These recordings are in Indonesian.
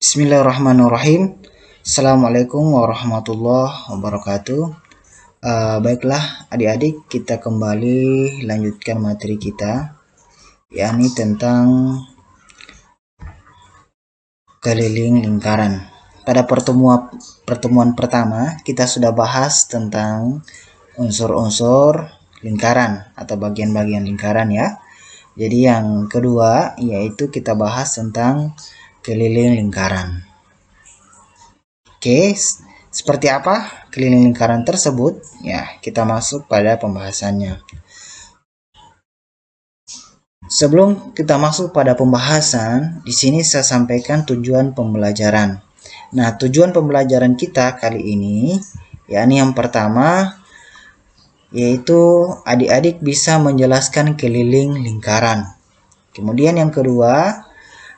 Bismillahirrahmanirrahim. Assalamualaikum warahmatullahi wabarakatuh. Baiklah adik-adik, kita kembali lanjutkan materi kita, yakni tentang keliling lingkaran. Pada pertemuan pertama kita sudah bahas tentang unsur-unsur lingkaran atau bagian-bagian lingkaran ya. Jadi yang kedua yaitu kita bahas tentang keliling lingkaran. Oke, seperti apa keliling lingkaran tersebut? Ya, kita masuk pada pembahasannya. Sebelum kita masuk pada pembahasan, di sini saya sampaikan tujuan pembelajaran. Nah, tujuan pembelajaran kita kali ini, yakni yang pertama, yaitu adik-adik bisa menjelaskan keliling lingkaran. Kemudian yang kedua,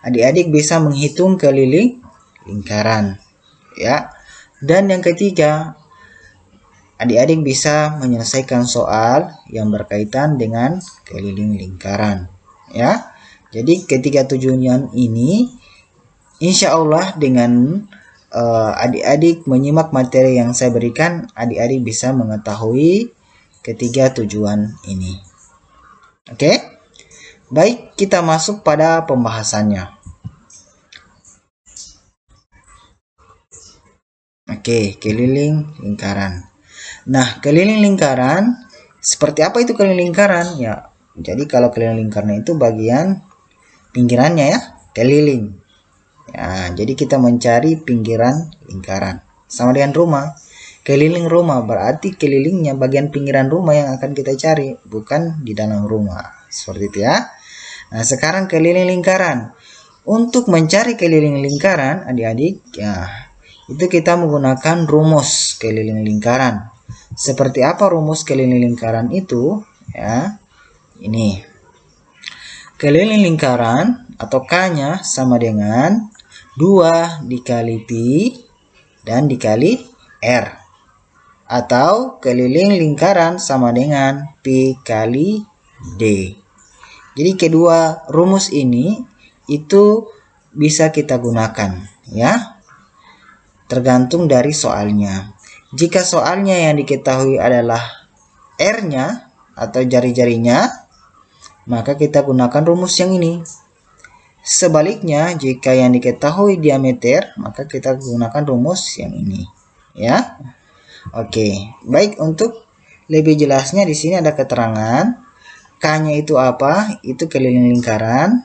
adik-adik bisa menghitung keliling lingkaran. Ya. Dan yang ketiga, adik-adik bisa menyelesaikan soal yang berkaitan dengan keliling lingkaran. Ya. Jadi ketiga tujuan ini insya Allah dengan adik-adik menyimak materi yang saya berikan, adik-adik bisa mengetahui ketiga tujuan ini. Oke? Baik, kita masuk pada pembahasannya. Oke, keliling lingkaran. Nah, keliling lingkaran, seperti apa itu keliling lingkaran? Ya, jadi kalau keliling lingkaran itu bagian pinggirannya ya, keliling. Ya, jadi kita mencari pinggiran lingkaran. Sama dengan rumah. Keliling rumah berarti kelilingnya bagian pinggiran rumah yang akan kita cari, bukan di dalam rumah. Seperti itu ya. Nah, sekarang keliling lingkaran. Untuk mencari keliling lingkaran, adik-adik, ya, itu kita menggunakan rumus keliling lingkaran. Seperti apa rumus keliling lingkaran itu? Ya, ini. Keliling lingkaran atau K-nya sama dengan 2 dikali Pi dan dikali R. Atau keliling lingkaran sama dengan Pi kali D. Jadi kedua rumus ini itu bisa kita gunakan ya. Tergantung dari soalnya. Jika soalnya yang diketahui adalah R-nya atau jari-jarinya, maka kita gunakan rumus yang ini. Sebaliknya, jika yang diketahui diameter, maka kita gunakan rumus yang ini. Ya. Oke, baik, untuk lebih jelasnya di sini ada keterangan. K-nya itu apa? Itu keliling lingkaran.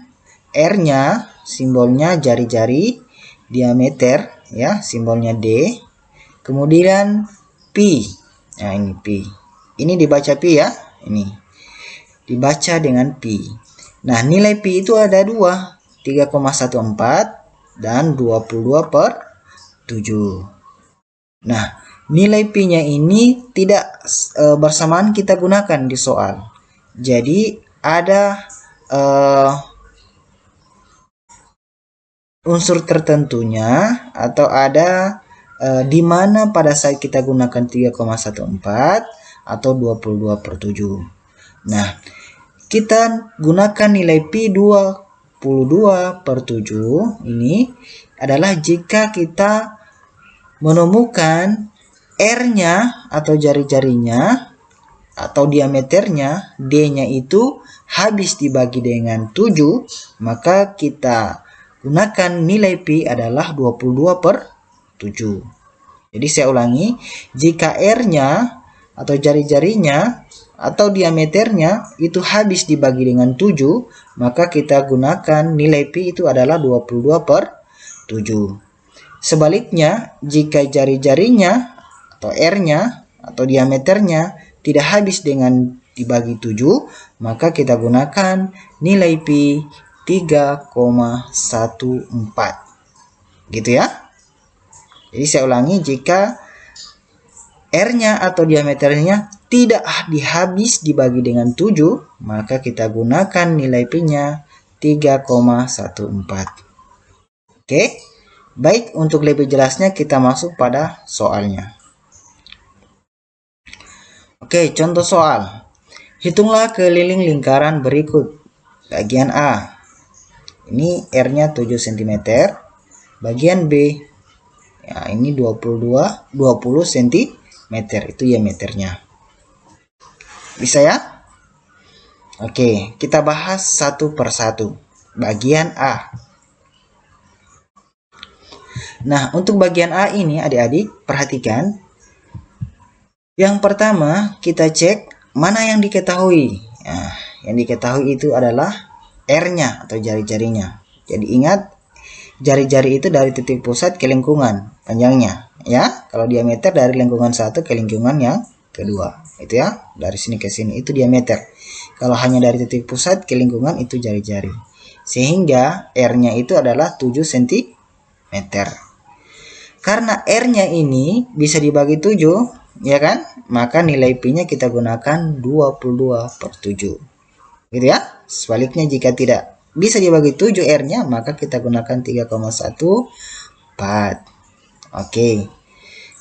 R-nya simbolnya jari-jari, diameter ya, simbolnya D. Kemudian Pi. Nah, ini Pi. Ini dibaca Pi ya. Ini dibaca dengan Pi. Nah, nilai Pi itu ada 2, 3,14 dan 22/7. Nah, nilai Pi-nya ini tidak bersamaan kita gunakan di soal. Jadi ada unsur tertentunya atau ada di mana pada saat kita gunakan 3,14 atau 22/7. Nah, kita gunakan nilai Pi 22/7 ini adalah jika kita menemukan R-nya atau jari-jarinya atau diameternya, D-nya itu habis dibagi dengan 7, maka kita gunakan nilai Pi adalah 22/7. Jadi saya ulangi, jika R-nya atau jari-jarinya atau diameternya itu habis dibagi dengan 7, maka kita gunakan nilai Pi itu adalah 22/7. Sebaliknya, jika jari-jarinya atau R-nya atau diameternya tidak habis dengan dibagi 7, maka kita gunakan nilai Pi 3,14. Gitu ya. Jadi saya ulangi, jika R-nya atau diameternya tidak dihabis dibagi dengan 7, maka kita gunakan nilai Pi-nya 3,14. Oke. Baik, untuk lebih jelasnya kita masuk pada soalnya. Oke, contoh soal. Hitunglah keliling lingkaran berikut. Bagian A. Ini R-nya 7 cm. bagian B. Ya, ini 20 cm itu diameternya. Bisa ya? Oke, kita bahas satu persatu. Bagian A. Nah, untuk bagian A ini adik-adik perhatikan. Yang pertama kita cek mana yang diketahui. Nah, yang diketahui itu adalah R-nya atau jari-jarinya. Jadi ingat, jari-jari itu dari titik pusat ke lingkungan panjangnya. Ya, kalau diameter dari lingkungan satu ke lingkungan yang kedua. Itu ya, dari sini ke sini itu diameter. Kalau hanya dari titik pusat ke lingkungan itu jari-jari. Sehingga R-nya itu adalah 7 cm. Karena R-nya ini bisa dibagi 7, ya kan? Maka nilai Pi-nya kita gunakan 22/7. Gitu ya. Sebaliknya jika tidak bisa dibagi 7 R-nya, maka kita gunakan 3,14. Oke.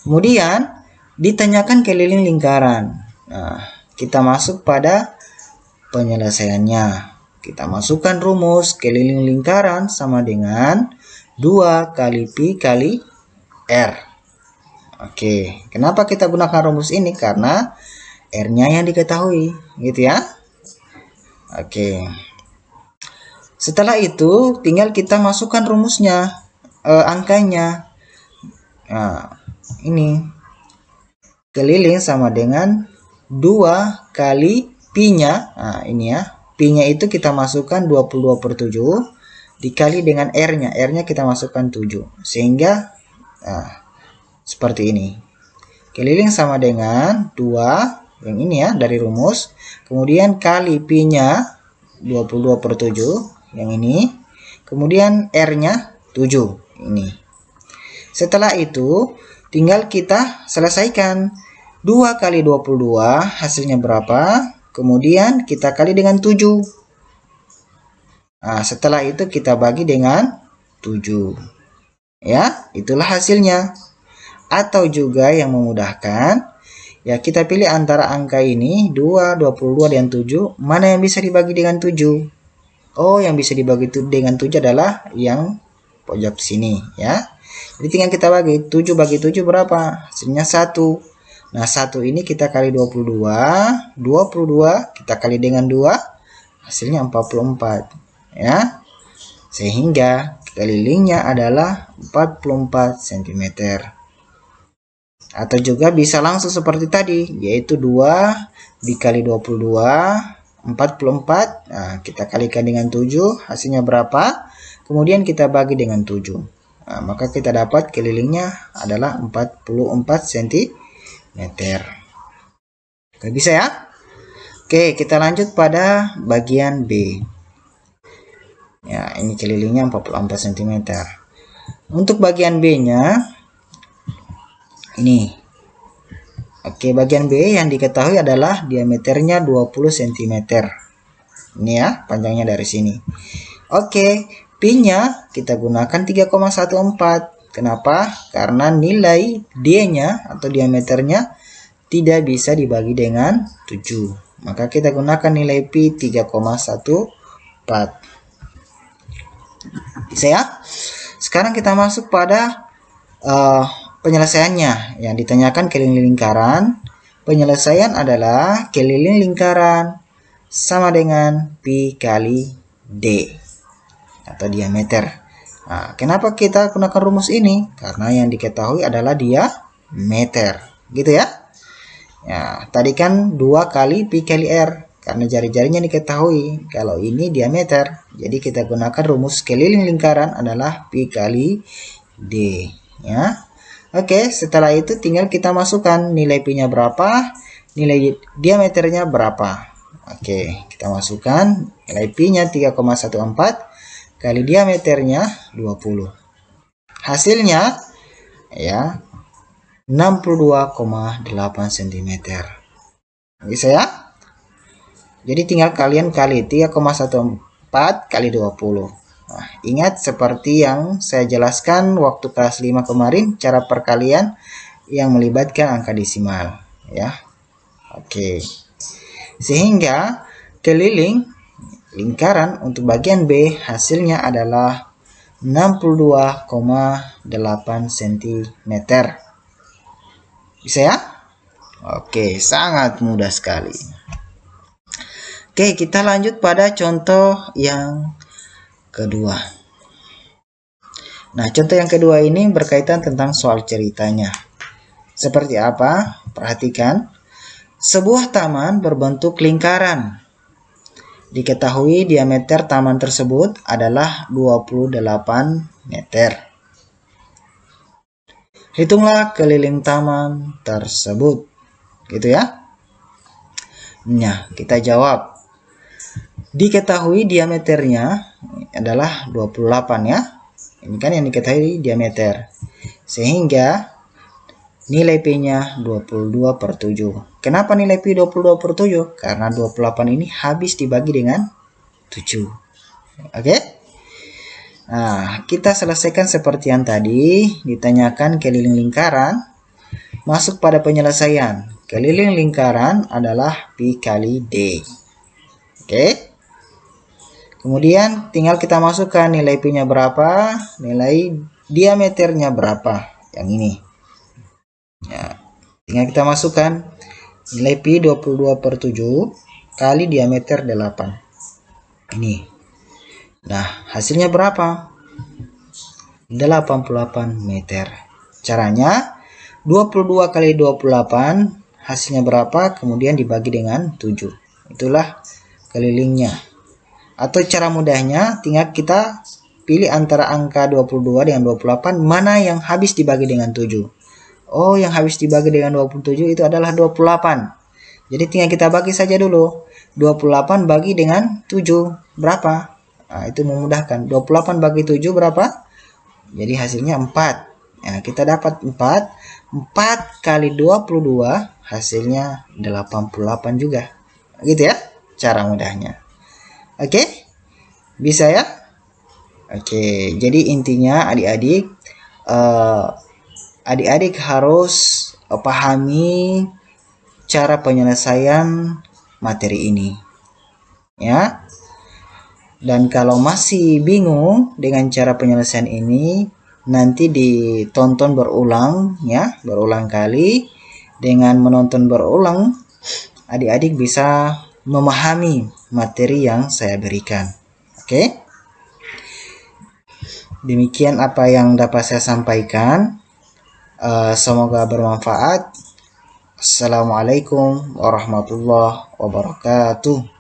Kemudian ditanyakan keliling lingkaran. Nah, kita masuk pada penyelesaiannya. Kita masukkan rumus keliling lingkaran sama dengan 2 kali Pi kali R. Oke, kenapa kita gunakan rumus ini? Karena R-nya yang diketahui, gitu ya. Oke. Setelah itu tinggal kita masukkan rumusnya, angkanya. Nah, ini keliling sama dengan 2 kali Pi-nya. Nah, ini ya. Pi-nya itu kita masukkan 22/7 dikali dengan R-nya. R-nya kita masukkan 7. Sehingga seperti ini. Keliling sama dengan 2 yang ini ya dari rumus. Kemudian kali Pi-nya 22/7 yang ini. Kemudian R-nya 7 ini. Setelah itu tinggal kita selesaikan. 2 kali 22 hasilnya berapa? Kemudian kita kali dengan 7. Nah, setelah itu kita bagi dengan 7. Ya, itulah hasilnya. Atau juga yang memudahkan, ya kita pilih antara angka ini 2, 22 dan 7, mana yang bisa dibagi dengan 7? Oh, yang bisa dibagi dengan 7 adalah yang pojok sini ya. Jadi tinggal kita bagi 7 bagi 7 berapa? Hasilnya 1. Nah, 1 ini kita kali 22, 22 kita kali dengan 2, hasilnya 44 ya. Sehingga kelilingnya adalah 44 cm. Atau juga bisa langsung seperti tadi, yaitu 2 dikali 22, 44. Nah, kita kalikan dengan 7, hasilnya berapa? Kemudian kita bagi dengan 7. Nah, maka kita dapat kelilingnya adalah 44 cm. Oke, bisa ya? Oke, kita lanjut pada bagian B. Ya, ini kelilingnya 44 cm. Untuk bagian B-nya ini. Oke, bagian B yang diketahui adalah diameternya 20 cm. Ini ya, panjangnya dari sini. Oke, Pi-nya kita gunakan 3,14. Kenapa? Karena nilai D-nya atau diameternya tidak bisa dibagi dengan 7. Maka kita gunakan nilai Pi 3,14. Bisa ya? Sekarang kita masuk pada penyelesaiannya. Yang ditanyakan keliling lingkaran. Penyelesaian adalah keliling lingkaran sama dengan Pi kali D atau diameter. Nah, kenapa kita gunakan rumus ini? Karena yang diketahui adalah diameter. Gitu ya. Ya, tadi kan 2 kali Pi kali R. Karena jari-jarinya diketahui. Kalau ini diameter. Jadi kita gunakan rumus keliling lingkaran adalah Pi kali D. Ya. Oke, setelah itu tinggal kita masukkan nilai Pi-nya berapa, nilai diameternya berapa. Oke, kita masukkan nilai Pi-nya 3,14 kali diameternya 20. Hasilnya ya 62,8 cm. Bisa ya? Jadi tinggal kalian kali 3,14 kali 20. Nah, ingat seperti yang saya jelaskan waktu kelas 5 kemarin, cara perkalian yang melibatkan angka desimal ya. Oke. Sehingga keliling lingkaran untuk bagian B hasilnya adalah 62,8 cm. Bisa ya? Oke, sangat mudah sekali. Oke, kita lanjut pada contoh yang kedua. Nah, contoh yang kedua ini berkaitan tentang soal ceritanya. Seperti apa? Perhatikan. Sebuah taman berbentuk lingkaran. Diketahui diameter taman tersebut adalah 28 meter. Hitunglah keliling taman tersebut. Gitu ya. Nah, kita jawab. Diketahui diameternya adalah 28 ya. Ini kan yang diketahui diameter. Sehingga nilai P-nya 22/7. Kenapa nilai P 22/7? Karena 28 ini habis dibagi dengan 7. Oke? Nah, kita selesaikan seperti yang tadi. Ditanyakan keliling lingkaran. Masuk pada penyelesaian. Keliling lingkaran adalah Pi kali D. Oke? Kemudian tinggal kita masukkan nilai P-nya berapa, nilai diameternya berapa. Yang ini. Ya, tinggal kita masukkan nilai Pi 22/7 kali diameter 8. Ini. Nah, hasilnya berapa? 88 meter. Caranya 22 kali 28 hasilnya berapa? Kemudian dibagi dengan 7. Itulah kelilingnya. Atau cara mudahnya tinggal kita pilih antara angka 22 dengan 28 mana yang habis dibagi dengan 7. Oh, yang habis dibagi dengan 27 itu adalah 28. Jadi tinggal kita bagi saja dulu. 28 bagi dengan 7 berapa? Nah, itu memudahkan. 28 bagi 7 berapa? Jadi hasilnya 4. Nah, kita dapat 4. 4 kali 22 hasilnya 88 juga. Gitu ya cara mudahnya. Oke? Bisa ya? Oke, jadi intinya adik-adik harus pahami cara penyelesaian materi ini. Ya. Dan kalau masih bingung dengan cara penyelesaian ini, nanti ditonton berulang ya, berulang kali. Dengan menonton berulang, adik-adik bisa memahami materi yang saya berikan. Oke? Demikian apa yang dapat saya sampaikan. Semoga bermanfaat. Assalamualaikum warahmatullahi wabarakatuh.